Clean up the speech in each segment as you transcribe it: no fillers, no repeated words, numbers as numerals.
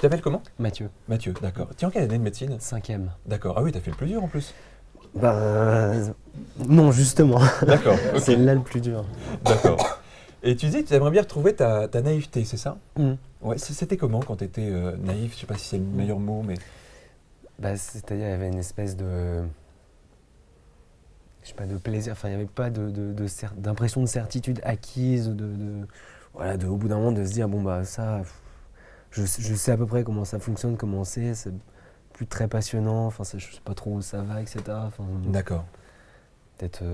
Tu t'appelles comment? Mathieu, Mathieu, d'accord. Tu es en quelle année de médecine? 5e. D'accord. Ah oui, t'as fait le plus dur en plus. Non, justement. D'accord, ok. C'est là le plus dur. D'accord. Et tu disais que tu aimerais bien retrouver ta naïveté, c'est ça? Mm. Ouais, c'était comment quand tu étais naïf? Je sais pas si c'est le meilleur mot, mais... C'est-à-dire, il y avait une espèce de. Je sais pas, de plaisir. Enfin, il n'y avait pas d'impression de certitude acquise, voilà, au bout d'un moment, de se dire, bon, bah, ça, je sais à peu près comment ça fonctionne, comment c'est plus très passionnant, enfin, je sais pas trop où ça va, etc. Enfin, D'accord. peut-être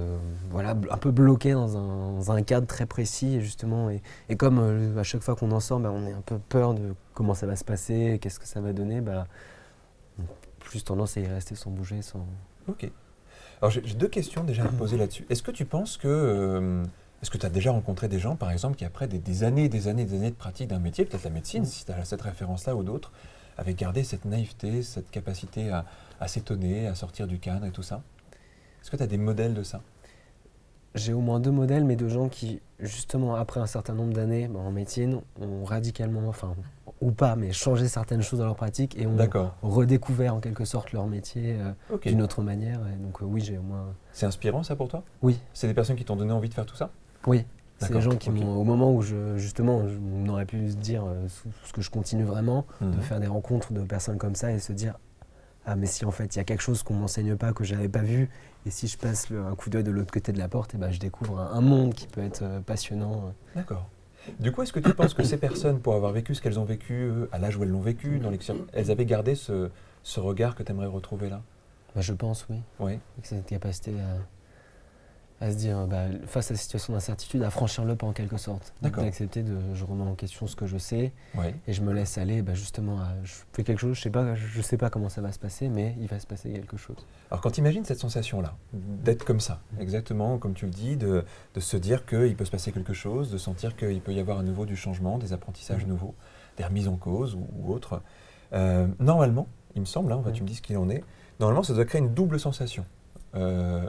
voilà, un peu bloqué dans un cadre très précis, et justement, et comme à chaque fois qu'on en sort, bah, on est un peu peur de comment ça va se passer, qu'est-ce que ça va donner, bah, plus tendance à y rester sans bouger, sans... Ok. Alors j'ai deux questions déjà à te poser là-dessus. Est-ce que tu penses est-ce que tu as déjà rencontré des gens, par exemple, qui après des années et des années et des années de pratique d'un métier, peut-être la médecine, si tu as cette référence-là ou d'autres, avaient gardé cette naïveté, cette capacité à s'étonner, à sortir du cadre et tout ça? Est-ce que tu as des modèles de ça? J'ai au moins 2 modèles, mais de gens qui, justement, après un certain nombre d'années en médecine, ont radicalement, enfin, ou pas, mais changé certaines choses dans leur pratique et ont D'accord. redécouvert en quelque sorte leur métier Ok. d'une autre manière. Et donc oui, j'ai au moins... C'est inspirant ça pour toi? Oui, C'est des personnes qui t'ont donné envie de faire tout ça? oui. C'est des D'accord, gens qui ok. m'ont, au moment où justement, on aurait pu se dire, ce que je continue vraiment, de Mhm. faire des rencontres de personnes comme ça et se dire, ah mais si en fait il y a quelque chose qu'on m'enseigne pas, que j'avais pas vu, et si je passe un coup d'œil de l'autre côté de la porte, et ben je découvre un monde qui peut être passionnant. D'accord. Du coup, est-ce que tu penses que ces personnes, pour avoir vécu ce qu'elles ont vécu, à l'âge où elles l'ont vécu, elles avaient gardé ce regard que tu aimerais retrouver là? Bah, je pense, oui. Oui. Avec cette capacité à se dire, face à la situation d'incertitude, à franchir le pas en quelque sorte. D'accord. D'accepter je remets en question ce que je sais Oui. et je me laisse aller, justement, je fais quelque chose, je sais pas comment ça va se passer, mais il va se passer quelque chose. Alors quand tu imagines cette sensation-là, d'être comme ça, exactement comme tu le dis, de se dire qu'il peut se passer quelque chose, de sentir qu'il peut y avoir à nouveau du changement, des apprentissages nouveaux, des remises en cause ou autres, normalement, il me semble, tu me dis ce qu'il en est, normalement ça doit créer une double sensation.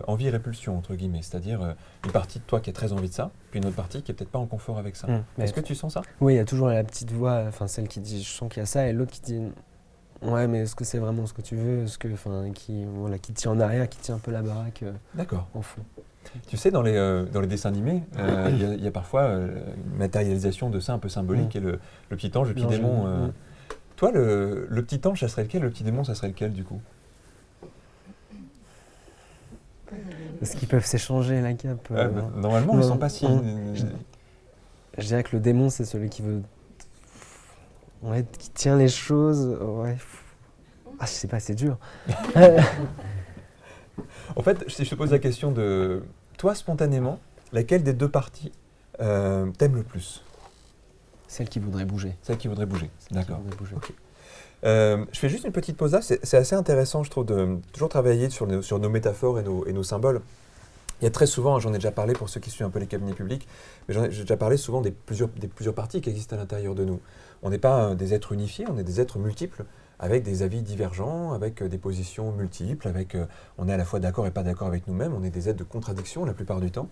Envie et répulsion, entre guillemets, c'est-à-dire une partie de toi qui a très envie de ça, puis une autre partie qui est peut-être pas en confort avec ça. Est-ce que tu sens ça? Oui, il y a toujours la petite voix, enfin celle qui dit je sens qu'il y a ça, et l'autre qui dit ouais, mais est-ce que c'est vraiment ce que tu veux, qui tient en arrière, qui tient un peu la baraque D'accord. en fond. Tu sais, dans les dessins animés, il y a parfois une matérialisation de ça un peu symbolique, et le petit ange, le petit démon. Toi, le petit ange, ça serait lequel? Le petit démon, ça serait lequel du coup? Est-ce qu'ils peuvent s'échanger la cape Normalement, ils ne sont pas si... Je dirais que le démon, c'est celui qui veut... Ouais, qui tient les choses... Ouais. Ah, je sais pas, c'est dur. En fait, si je te pose la question de... Toi, spontanément, laquelle des deux parties t'aime le plus? Celle qui voudrait bouger. Celle qui voudrait bouger, d'accord. Okay. Je fais juste une petite pause là, c'est assez intéressant, je trouve, de toujours travailler sur nos métaphores et nos symboles. Il y a très souvent, j'en ai déjà parlé pour ceux qui suivent un peu les cabinets publics, mais j'ai déjà parlé souvent des plusieurs parties qui existent à l'intérieur de nous. On n'est pas des êtres unifiés, on est des êtres multiples, avec des avis divergents, avec des positions multiples, on est à la fois d'accord et pas d'accord avec nous-mêmes, on est des êtres de contradiction la plupart du temps.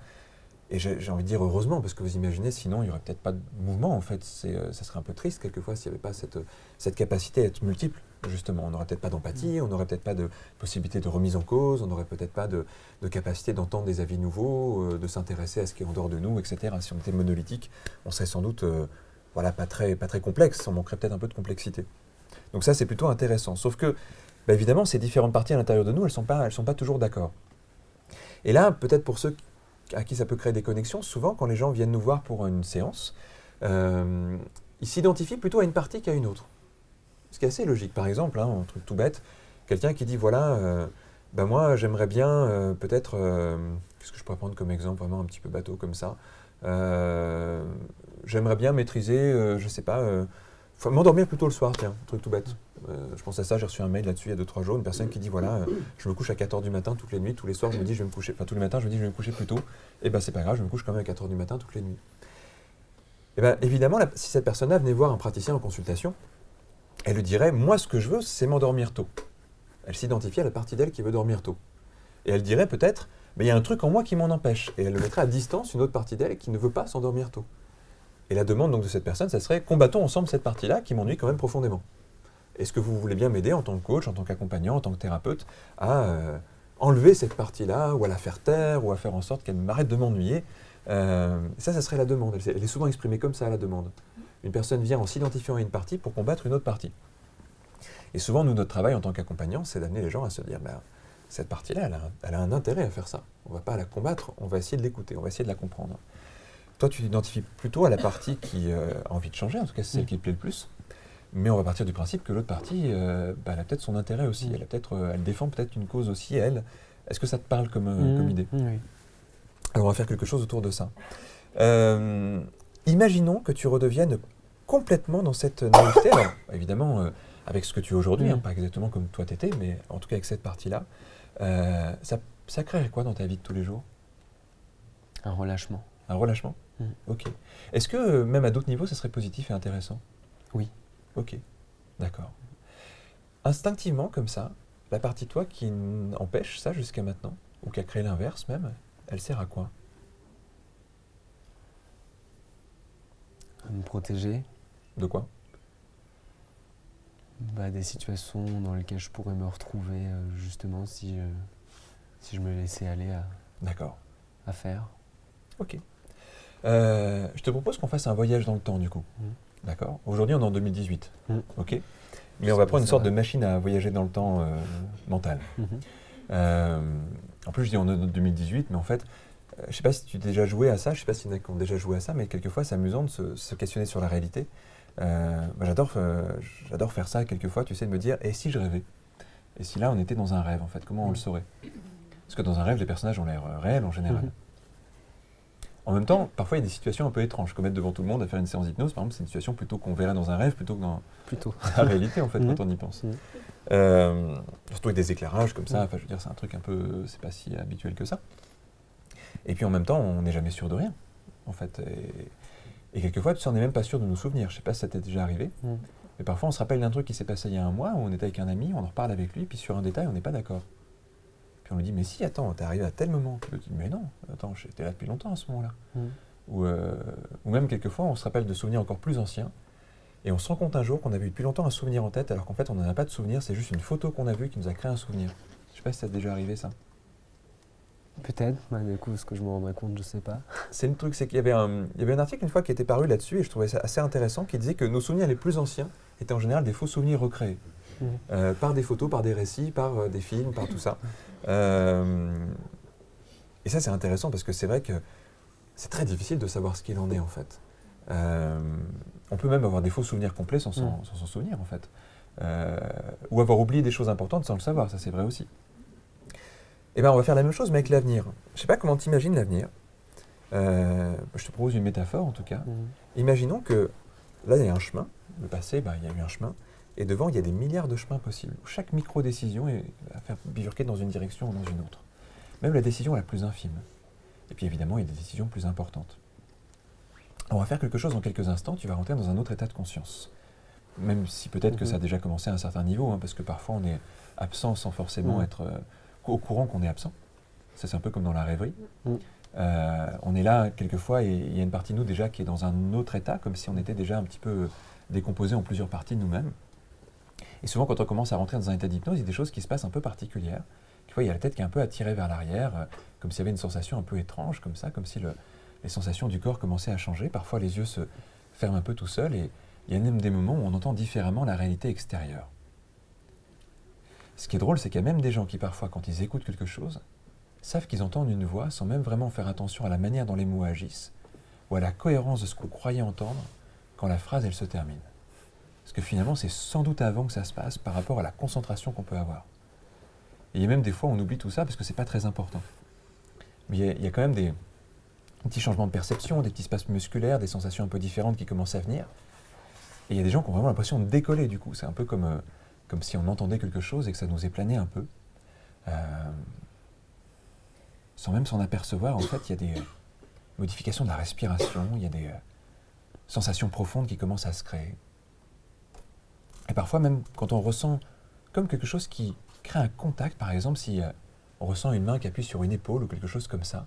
Et j'ai envie de dire heureusement, parce que vous imaginez, sinon il n'y aurait peut-être pas de mouvement en fait. Ça serait un peu triste quelquefois s'il n'y avait pas cette capacité à être multiple, justement. On n'aurait peut-être pas d'empathie, on n'aurait peut-être pas de possibilité de remise en cause, on n'aurait peut-être pas de capacité d'entendre des avis nouveaux, de s'intéresser à ce qui est en dehors de nous, etc. Si on était monolithique, on serait sans doute pas très complexe, on manquerait peut-être un peu de complexité. Donc ça c'est plutôt intéressant. Sauf que, évidemment, ces différentes parties à l'intérieur de nous, elles sont pas toujours d'accord. Et là, peut-être pour ceux à qui ça peut créer des connexions, souvent quand les gens viennent nous voir pour une séance, ils s'identifient plutôt à une partie qu'à une autre. Ce qui est assez logique. Par exemple, un truc tout bête, quelqu'un qui dit voilà, moi j'aimerais bien peut-être, qu'est-ce que je pourrais prendre comme exemple vraiment un petit peu bateau comme ça, j'aimerais bien maîtriser, je sais pas, m'endormir plutôt le soir, tiens, un truc tout bête. Je pense à ça, j'ai reçu un mail là-dessus il y a 2-3 jours, une personne qui dit voilà, je me couche à 4h du matin toutes les nuits, tous les soirs je me dis je vais me coucher, tous les matins je me dis je vais me coucher plus tôt, et c'est pas grave, je me couche quand même à 4h du matin toutes les nuits. Et évidemment, si cette personne-là venait voir un praticien en consultation, elle lui dirait moi ce que je veux c'est m'endormir tôt. Elle s'identifie à la partie d'elle qui veut dormir tôt. Et elle dirait peut-être il y a un truc en moi qui m'en empêche, et elle le mettrait à distance une autre partie d'elle qui ne veut pas s'endormir tôt. Et la demande donc de cette personne, ça serait combattons ensemble cette partie-là qui m'ennuie quand même profondément. est-ce que vous voulez bien m'aider en tant que coach, en tant qu'accompagnant, en tant que thérapeute, à enlever cette partie-là, ou à la faire taire, ou à faire en sorte qu'elle m'arrête de m'ennuyer. Ça serait la demande. Elle est souvent exprimée comme ça, la demande. Une personne vient en s'identifiant à une partie pour combattre une autre partie. Et souvent, nous, notre travail en tant qu'accompagnant, c'est d'amener les gens à se dire, cette partie-là, elle a un intérêt à faire ça. On ne va pas la combattre, on va essayer de l'écouter, on va essayer de la comprendre. Toi, tu t'identifies plutôt à la partie qui a envie de changer, en tout cas, c'est celle qui te plaît le plus. Mais on va partir du principe que l'autre partie, elle a peut-être son intérêt aussi. Elle défend peut-être une cause aussi, elle. Est-ce que ça te parle comme idée? Oui. Alors, on va faire quelque chose autour de ça. Imaginons que tu redeviennes complètement dans cette naïveté. Alors, évidemment, avec ce que tu es aujourd'hui, pas exactement comme toi t'étais, mais en tout cas avec cette partie-là, ça créerait quoi dans ta vie de tous les jours? Un relâchement. Un relâchement? Ok. Est-ce que même à d'autres niveaux, ça serait positif et intéressant? Oui. Ok, d'accord. Instinctivement, comme ça, la partie de toi qui empêche ça jusqu'à maintenant, ou qui a créé l'inverse même, elle sert à quoi? À me protéger. De quoi? Des situations dans lesquelles je pourrais me retrouver justement si je me laissais aller D'accord. à faire. Ok. Je te propose qu'on fasse un voyage dans le temps du coup. D'accord. Aujourd'hui, on est en 2018. Ok. Mais on va prendre une sorte de machine à voyager dans le temps mentale. En plus, je dis en 2018, mais en fait, je ne sais pas si tu as déjà joué à ça, je ne sais pas s'il y en a qui ont déjà joué à ça, mais quelquefois, c'est amusant de se questionner sur la réalité. J'adore faire ça quelquefois, tu sais, de me dire, et si je rêvais? Et si là, on était dans un rêve, en fait, comment on le saurait? Parce que dans un rêve, les personnages ont l'air réels en général. En même temps, parfois, il y a des situations un peu étranges, comme être devant tout le monde à faire une séance d'hypnose, par exemple, c'est une situation plutôt qu'on verrait dans un rêve plutôt que dans la réalité, en fait, quand on y pense. Surtout avec des éclairages comme ça, enfin, je veux dire, c'est un truc un peu, c'est pas si habituel que ça. Et puis en même temps, on n'est jamais sûr de rien, en fait. Et quelquefois, tu n'en es même pas sûr de nous souvenir. Je sais pas si ça t'est déjà arrivé, mais parfois, on se rappelle d'un truc qui s'est passé il y a un mois, où on était avec un ami, on en reparle avec lui, puis sur un détail, on n'est pas d'accord. Puis on lui dit, mais si, attends, t'es arrivé à tel moment. Puis il dit, mais non, attends, j'étais là depuis longtemps à ce moment-là. Ou même quelquefois, on se rappelle de souvenirs encore plus anciens, et on se rend compte un jour qu'on avait eu depuis longtemps un souvenir en tête, alors qu'en fait, on n'en a pas de souvenir, c'est juste une photo qu'on a vue qui nous a créé un souvenir. Je sais pas si ça t'est déjà arrivé, ça. Peut-être, mais du coup, est-ce que je me rendrais compte, je sais pas. C'est le truc, c'est qu'il y avait un article une fois qui était paru là-dessus, et je trouvais ça assez intéressant, qui disait que nos souvenirs les plus anciens étaient en général des faux souvenirs recréés. Par des photos, par des récits, par des films, par tout ça. Et ça, c'est intéressant parce que c'est vrai que c'est très difficile de savoir ce qu'il en est, en fait. On peut même avoir des faux souvenirs complets sans s'en souvenir, en fait. Ou avoir oublié des choses importantes sans le savoir, ça c'est vrai aussi. Et bien, on va faire la même chose, mais avec l'avenir. Je ne sais pas comment tu imagines l'avenir. Je te propose une métaphore, en tout cas. Imaginons que là, il y a un chemin. Le passé, il y a eu un chemin. Et devant, il y a des milliards de chemins possibles. Chaque micro-décision va faire bifurquer dans une direction ou dans une autre. Même la décision la plus infime. Et puis évidemment, il y a des décisions plus importantes. On va faire quelque chose dans quelques instants, tu vas rentrer dans un autre état de conscience. Même si peut-être que ça a déjà commencé à un certain niveau, parce que parfois on est absent sans forcément être au courant qu'on est absent. Ça, c'est un peu comme dans la rêverie. On est là quelquefois et il y a une partie de nous déjà qui est dans un autre état, comme si on était déjà un petit peu décomposé en plusieurs parties de nous-mêmes. Et souvent, quand on commence à rentrer dans un état d'hypnose, il y a des choses qui se passent un peu particulières. Quelquefois, il y a la tête qui est un peu attirée vers l'arrière, comme s'il y avait une sensation un peu étrange, comme ça, comme si les sensations du corps commençaient à changer. Parfois, les yeux se ferment un peu tout seuls et il y a même des moments où on entend différemment la réalité extérieure. Ce qui est drôle, c'est qu'il y a même des gens qui, parfois, quand ils écoutent quelque chose, savent qu'ils entendent une voix sans même vraiment faire attention à la manière dont les mots agissent ou à la cohérence de ce qu'on croyait entendre quand la phrase, elle se termine. Parce que finalement, c'est sans doute avant que ça se passe par rapport à la concentration qu'on peut avoir. Et il y a même des fois où on oublie tout ça parce que c'est pas très important. Mais il y a quand même des petits changements de perception, des petits spasmes musculaires, des sensations un peu différentes qui commencent à venir. Et il y a des gens qui ont vraiment l'impression de décoller du coup. C'est un peu comme si on entendait quelque chose et que ça nous éplanait un peu. Sans même s'en apercevoir, en fait, il y a des modifications de la respiration, il y a des sensations profondes qui commencent à se créer. Et parfois, même quand on ressent comme quelque chose qui crée un contact, par exemple, si on ressent une main qui appuie sur une épaule ou quelque chose comme ça,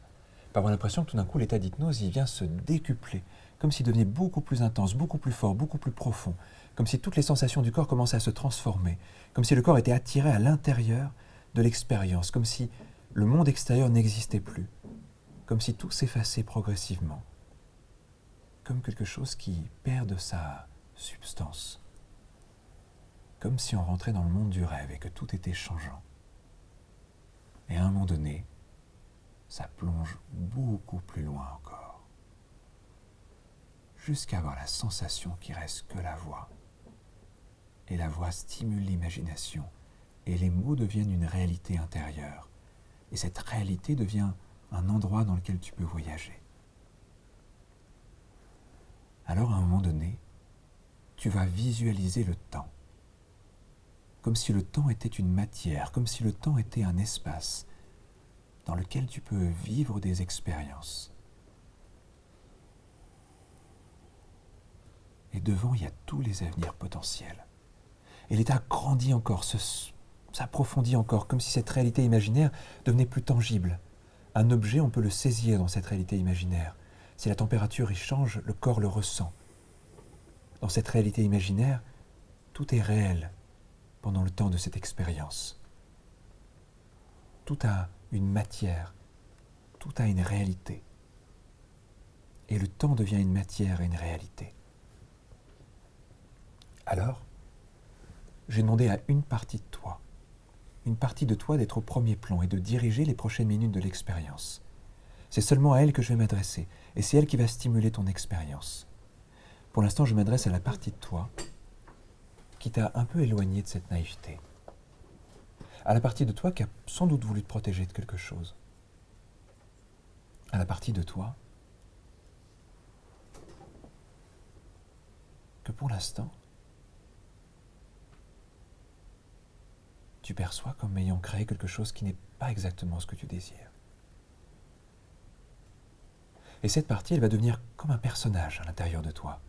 va avoir l'impression que tout d'un coup, l'état d'hypnose, il vient se décupler, comme s'il devenait beaucoup plus intense, beaucoup plus fort, beaucoup plus profond, comme si toutes les sensations du corps commençaient à se transformer, comme si le corps était attiré à l'intérieur de l'expérience, comme si le monde extérieur n'existait plus, comme si tout s'effaçait progressivement, comme quelque chose qui perd de sa substance, comme si on rentrait dans le monde du rêve et que tout était changeant. Et à un moment donné, ça plonge beaucoup plus loin encore, jusqu'à avoir la sensation qu'il reste que la voix. Et la voix stimule l'imagination, et les mots deviennent une réalité intérieure. Et cette réalité devient un endroit dans lequel tu peux voyager. Alors à un moment donné, tu vas visualiser le temps, comme si le temps était une matière, comme si le temps était un espace dans lequel tu peux vivre des expériences. Et devant, il y a tous les avenirs potentiels. Et l'état grandit encore, s'approfondit encore, comme si cette réalité imaginaire devenait plus tangible. Un objet, on peut le saisir dans cette réalité imaginaire. Si la température y change, le corps le ressent. Dans cette réalité imaginaire, tout est réel pendant le temps de cette expérience. Tout a une matière, tout a une réalité. Et le temps devient une matière et une réalité. Alors, j'ai demandé à une partie de toi d'être au premier plan et de diriger les prochaines minutes de l'expérience. C'est seulement à elle que je vais m'adresser, et c'est elle qui va stimuler ton expérience. Pour l'instant, je m'adresse à la partie de toi qui t'a un peu éloigné de cette naïveté. À la partie de toi qui a sans doute voulu te protéger de quelque chose. À la partie de toi que pour l'instant, tu perçois comme ayant créé quelque chose qui n'est pas exactement ce que tu désires. Et cette partie, elle va devenir comme un personnage à l'intérieur de toi,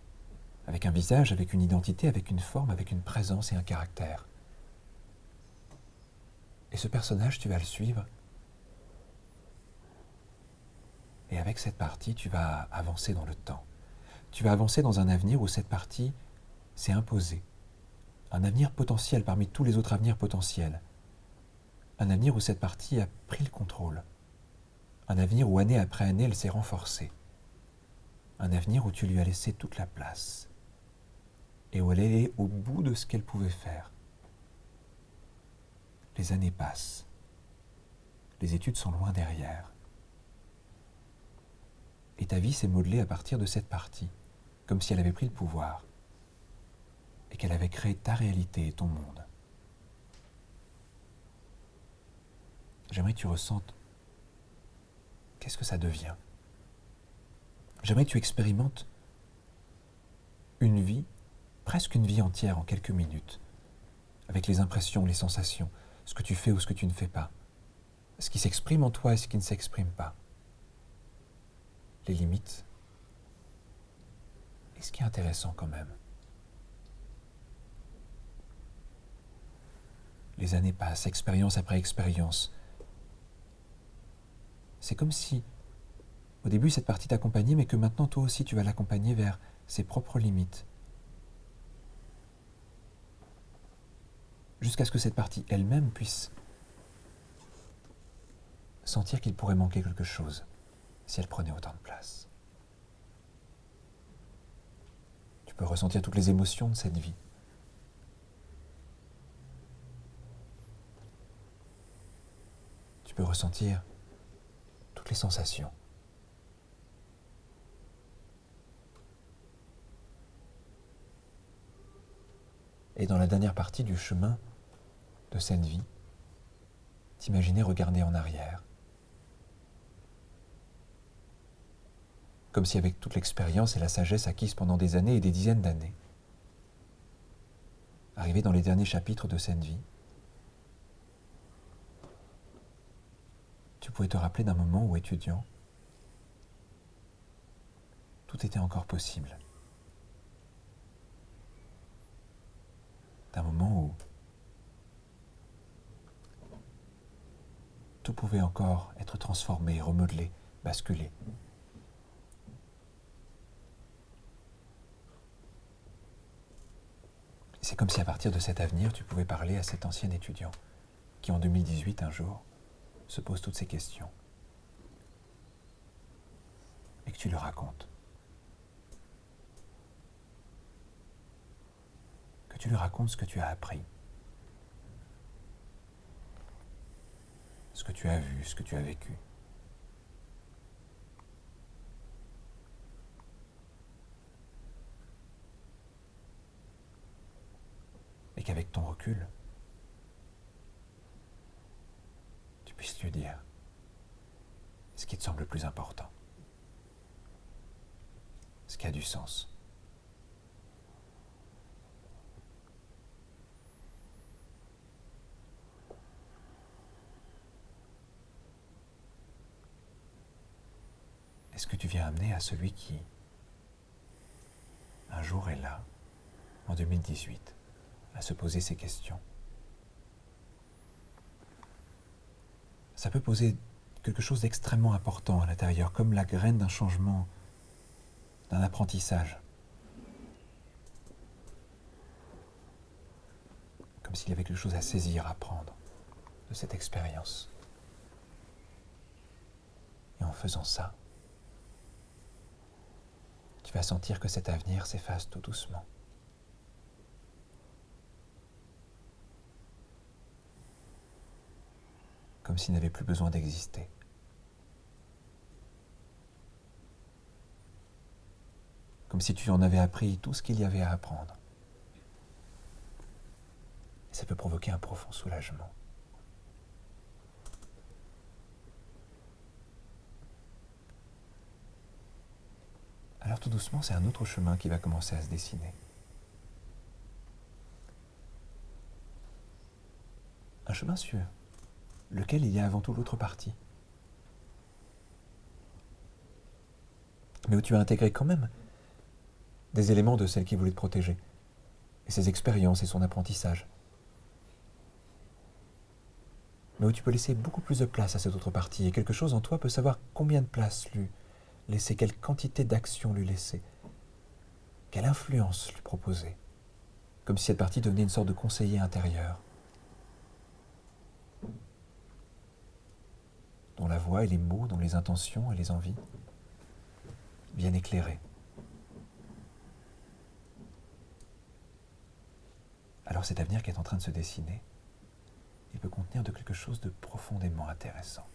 avec un visage, avec une identité, avec une forme, avec une présence et un caractère. Et ce personnage, tu vas le suivre. Et avec cette partie, tu vas avancer dans le temps. Tu vas avancer dans un avenir où cette partie s'est imposée. Un avenir potentiel parmi tous les autres avenirs potentiels. Un avenir où cette partie a pris le contrôle. Un avenir où année après année, elle s'est renforcée. Un avenir où tu lui as laissé toute la place. Et où elle est au bout de ce qu'elle pouvait faire. Les années passent. Les études sont loin derrière. Et ta vie s'est modelée à partir de cette partie, comme si elle avait pris le pouvoir. Et qu'elle avait créé ta réalité et ton monde. J'aimerais que tu ressentes qu'est-ce que ça devient. J'aimerais que tu expérimentes une vie, presque une vie entière en quelques minutes, avec les impressions, les sensations, ce que tu fais ou ce que tu ne fais pas, ce qui s'exprime en toi et ce qui ne s'exprime pas, les limites, et ce qui est intéressant quand même. Les années passent, expérience après expérience. C'est comme si, au début, cette partie t'accompagnait, mais que maintenant, toi aussi, tu vas l'accompagner vers ses propres limites. Jusqu'à ce que cette partie elle-même puisse sentir qu'il pourrait manquer quelque chose si elle prenait autant de place. Tu peux ressentir toutes les émotions de cette vie. Tu peux ressentir toutes les sensations. Et dans la dernière partie du chemin de cette vie, t'imaginer regarder en arrière. Comme si avec toute l'expérience et la sagesse acquise pendant des années et des dizaines d'années, arrivé dans les derniers chapitres de cette vie, tu pouvais te rappeler d'un moment où, étudiant, tout était encore possible. D'un moment où tout pouvait encore être transformé, remodelé, basculer. C'est comme si à partir de cet avenir, tu pouvais parler à cet ancien étudiant qui en 2018, un jour, se pose toutes ces questions. Et que tu lui racontes. Que tu lui racontes ce que tu as appris. Ce que tu as vu, ce que tu as vécu. Et qu'avec ton recul, tu puisses lui dire ce qui te semble le plus important, ce qui a du sens. Et ce que tu viens amener à celui qui, un jour est là, en 2018, à se poser ces questions. Ça peut poser quelque chose d'extrêmement important à l'intérieur, comme la graine d'un changement, d'un apprentissage. Comme s'il y avait quelque chose à saisir, à prendre de cette expérience. Et en faisant ça, tu vas sentir que cet avenir s'efface tout doucement. Comme s'il n'avait plus besoin d'exister. Comme si tu en avais appris tout ce qu'il y avait à apprendre. Et ça peut provoquer un profond soulagement. Alors tout doucement, c'est un autre chemin qui va commencer à se dessiner. Un chemin sur lequel il y a avant tout l'autre partie. Mais où tu as intégré quand même des éléments de celle qui voulait te protéger, et ses expériences et son apprentissage. Mais où tu peux laisser beaucoup plus de place à cette autre partie, et quelque chose en toi peut savoir combien de place lui laisser, quelle quantité d'action lui laisser, quelle influence lui proposer, comme si cette partie devenait une sorte de conseiller intérieur, dont la voix et les mots, dont les intentions et les envies viennent éclairer. Alors cet avenir qui est en train de se dessiner, il peut contenir de quelque chose de profondément intéressant.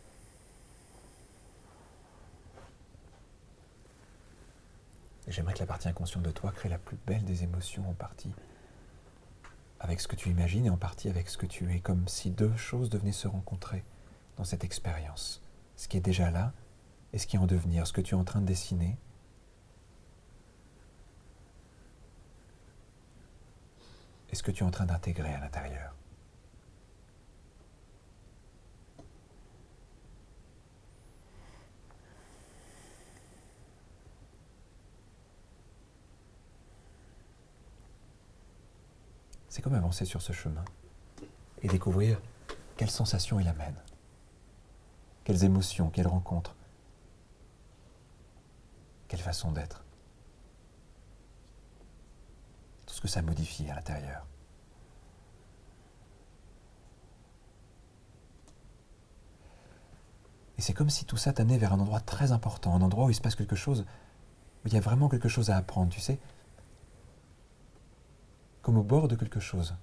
Et j'aimerais que la partie inconsciente de toi crée la plus belle des émotions, en partie avec ce que tu imagines et en partie avec ce que tu es, comme si deux choses devenaient se rencontrer dans cette expérience. Ce qui est déjà là et ce qui est en devenir, ce que tu es en train de dessiner. Et ce que tu es en train d'intégrer à l'intérieur. C'est comme avancer sur ce chemin et découvrir quelles sensations il amène, quelles émotions, quelles rencontres, quelle façon d'être. Tout ce que ça modifie à l'intérieur. Et c'est comme si tout ça t'amenait vers un endroit très important, un endroit où il se passe quelque chose, où il y a vraiment quelque chose à apprendre, tu sais, comme au bord de quelque chose,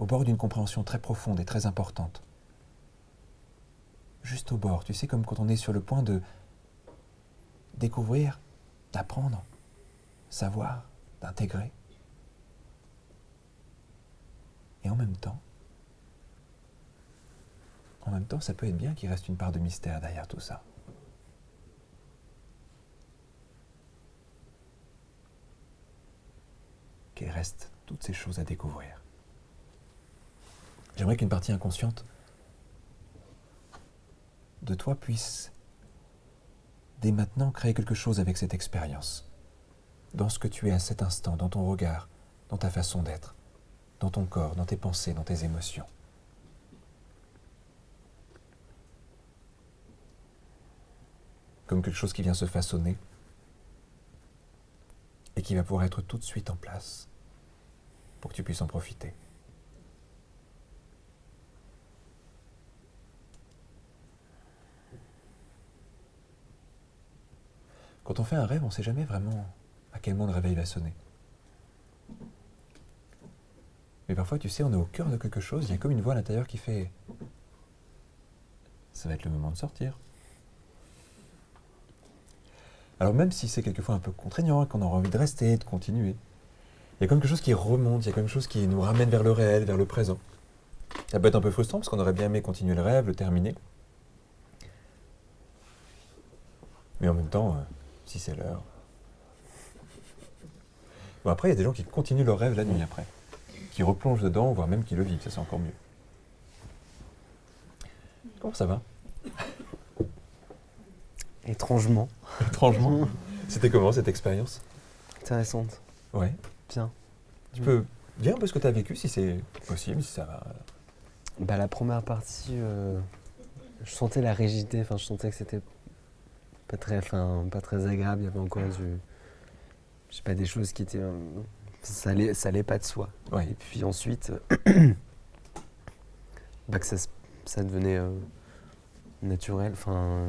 au bord d'une compréhension très profonde et très importante. Juste au bord, tu sais, comme quand on est sur le point de découvrir, d'apprendre, savoir, d'intégrer. Et en même temps, ça peut être bien qu'il reste une part de mystère derrière tout ça. Qu'il reste toutes ces choses à découvrir. J'aimerais qu'une partie inconsciente de toi puisse, dès maintenant, créer quelque chose avec cette expérience. Dans ce que tu es à cet instant, dans ton regard, dans ta façon d'être, dans ton corps, dans tes pensées, dans tes émotions. comme quelque chose qui vient se façonner et qui va pouvoir être tout de suite en place pour que tu puisses en profiter. Quand on fait un rêve, on ne sait jamais vraiment à quel moment le réveil va sonner. Mais parfois, tu sais, on est au cœur de quelque chose, il y a comme une voix à l'intérieur qui fait « ça va être le moment de sortir ». Alors même si c'est quelquefois un peu contraignant et qu'on aura envie de rester, de continuer, il y a comme quelque chose qui remonte, il y a comme quelque chose qui nous ramène vers le réel, vers le présent. Ça peut être un peu frustrant parce qu'on aurait bien aimé continuer le rêve, le terminer. Mais en même temps, si c'est l'heure. Bon, après, il y a des gens qui continuent leur rêve la nuit après, qui replongent dedans, voire même qui le vivent, ça c'est encore mieux. Comment ça va? Étrangement. Étrangement. C'était comment cette expérience? Intéressante. Ouais. Bien. Tu peux dire un peu ce que tu as vécu, si c'est possible, si ça va. Bah, la première partie, je sentais la rigidité, enfin je sentais que c'était pas très agréable, il y avait encore je sais pas, des choses qui étaient, ça allait pas de soi. Ouais. Et puis ensuite, bah, que ça devenait naturel, enfin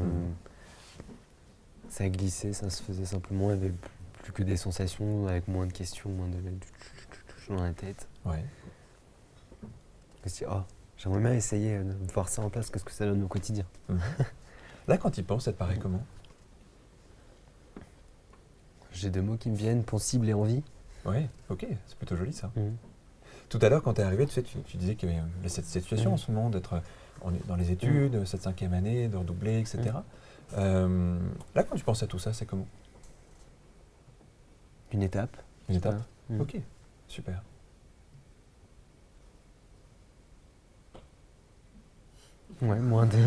ça glissait, ça se faisait simplement, il n'y avait plus que des sensations, avec moins de questions, moins de dans la tête. Ouais. Je me suis dit, oh, j'aimerais bien essayer de voir ça en place, qu'est-ce que ça donne au quotidien. Là, quand tu y penses, ça te paraît comment? J'ai deux mots qui me viennent, possible et envie. Ouais, ok, c'est plutôt joli ça. Tout à l'heure, quand tu es arrivé, tu sais, tu disais qu'il y avait cette situation en ce moment d'être dans les études, cette 5e année, de redoubler, etc. Là, quand tu penses à tout ça, c'est comment? Une étape. Une étape. Ok, super. Ouais, moins de...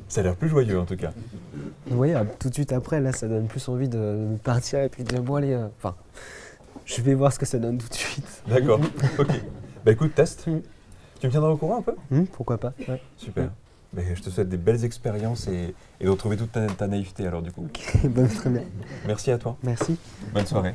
Ça a l'air plus joyeux en tout cas. Oui, tout de suite après, là, ça donne plus envie de partir et puis de dire, bon allez, enfin, je vais voir ce que ça donne tout de suite. D'accord, ok. Bah écoute, test. Tu me tiendras au courant un peu? Pourquoi pas, ouais. Super. Bah, je te souhaite des belles expériences et de retrouver toute ta naïveté alors du coup. Ok, bon, très bien. Merci à toi. Merci. Bonne soirée.